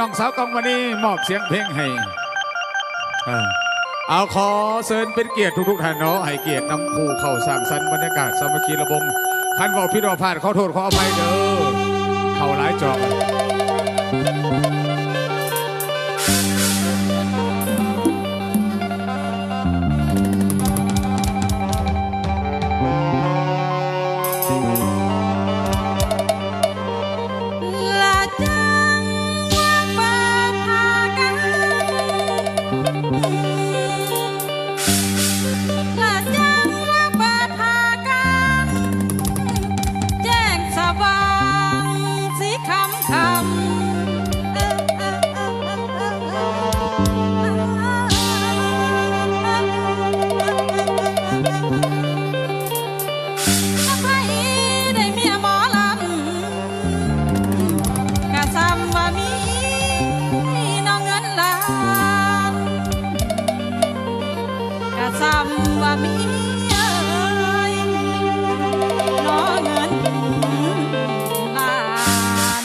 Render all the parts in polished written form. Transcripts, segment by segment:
น้องสาวกองวันนี้มอบเสียงเพลงให้เอาขอเชิญเป็นเกียรติทุกท่านเนาะให้เกียรตินำผู้เข้าสร้างสรรค์บรรยากาศสามัคคีระบงท่านบอกพี่ดอกพลาดขอโทษขออภัยเด้อเข้าหลายจอกซ้ำว่ามีเอ้ยน้อเงินล้าน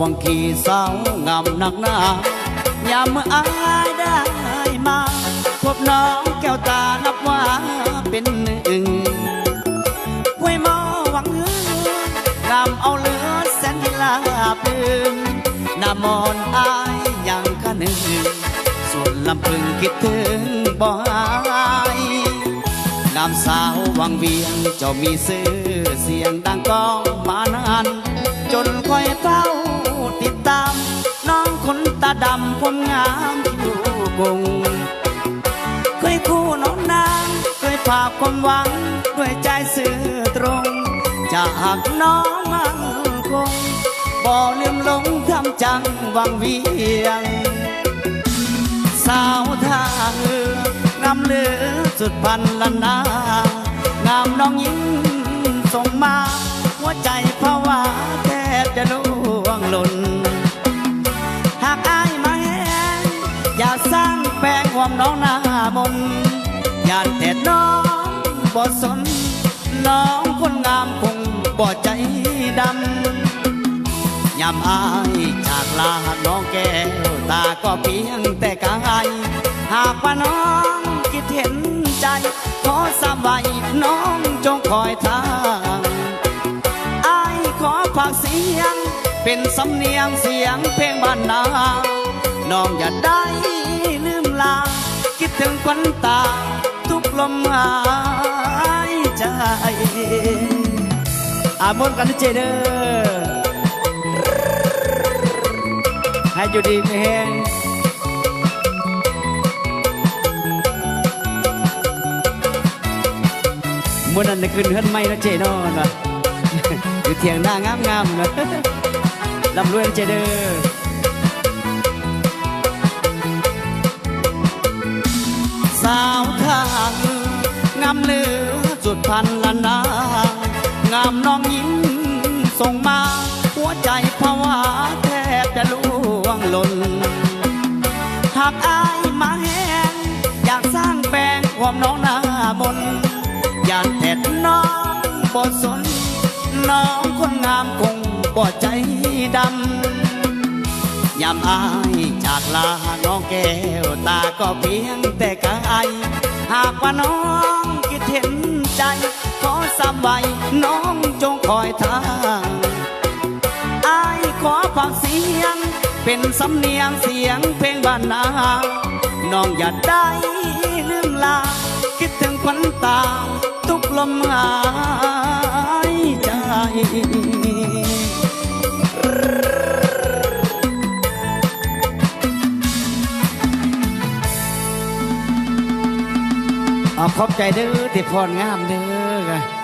วังขีสาวงามหนักหนายามเมื่ออายได้มาพบน้องแก้วตานับว่าเป็นหนึ่งห้วยหมอวังเฮืองามเอาเลือแสนลาบลึงหน้ามอนอายยังคะหนึ่งส่วนลำพึงคิดถึงบ่หายงามสาววังเวียงเจ้ามีชื่อเสียงดังก้องมานานจนคอยเฝ้าติดตามน้องคนตาดำผมงามอยู่กงเคยคู่น้องนางเคยฝากความหวังด้วยใจซื่อตรงจะหักน้องมั่งคงบ่ลืมหลงทำจังวังเวียงสาวท่าเรืองามเหลือสุดพันละนางามน้องยิ่งส่งมาหัวใจภาวะแทบจะล่วงหล่นหากอายมาแหงอย่าสร้างแปลงความน้องหน้ามนอย่าแต่น้องบ่สนน้องคนงามคงบ่ใจดำยามอายจากลาน้องแก้วตาก็เพียงแต่กายหากว่าน้องคิดเห็นใจขอสบายน้องจงคอยทางอายขอฝากเสียงเป็นสำเนียงเสียงเพลงบ้านนาน้องอย่าได้ลืมลาคิดถึงควันตาทุกลมหายใจมนต์กันเจเด้อให้อยู่ดีไม่แห้งมนต์นั้นขึ้นเฮือนไม่นะเจนอนวะอยู่เถียงหน้างามๆนะลำรวยเจเด้อสาวทางงามเหลือสุดพันละนางามน้องยิ้มส่งมาหัวใจภาวะแทบจะล่วงหล่นหากอายมาแหงอยากสร้างแปลงความน้องหน้ามนอยากแต่น้องบ่สนน้องคนงามคงบ่ใจดำยามอายจากลาน้องแก้วตาก็เพียงแต่กายหากว่าน้องคิดเห็นใจขอสบายน้องจงคอยทางอายขอฝากเสียงเป็นสำเนียงเสียงเพลงบ้านนาน้องอย่าได้ลืมลาคิดถึงควันตาทุกลมหายใจขอบใจเด้อที่พรงามเด้อ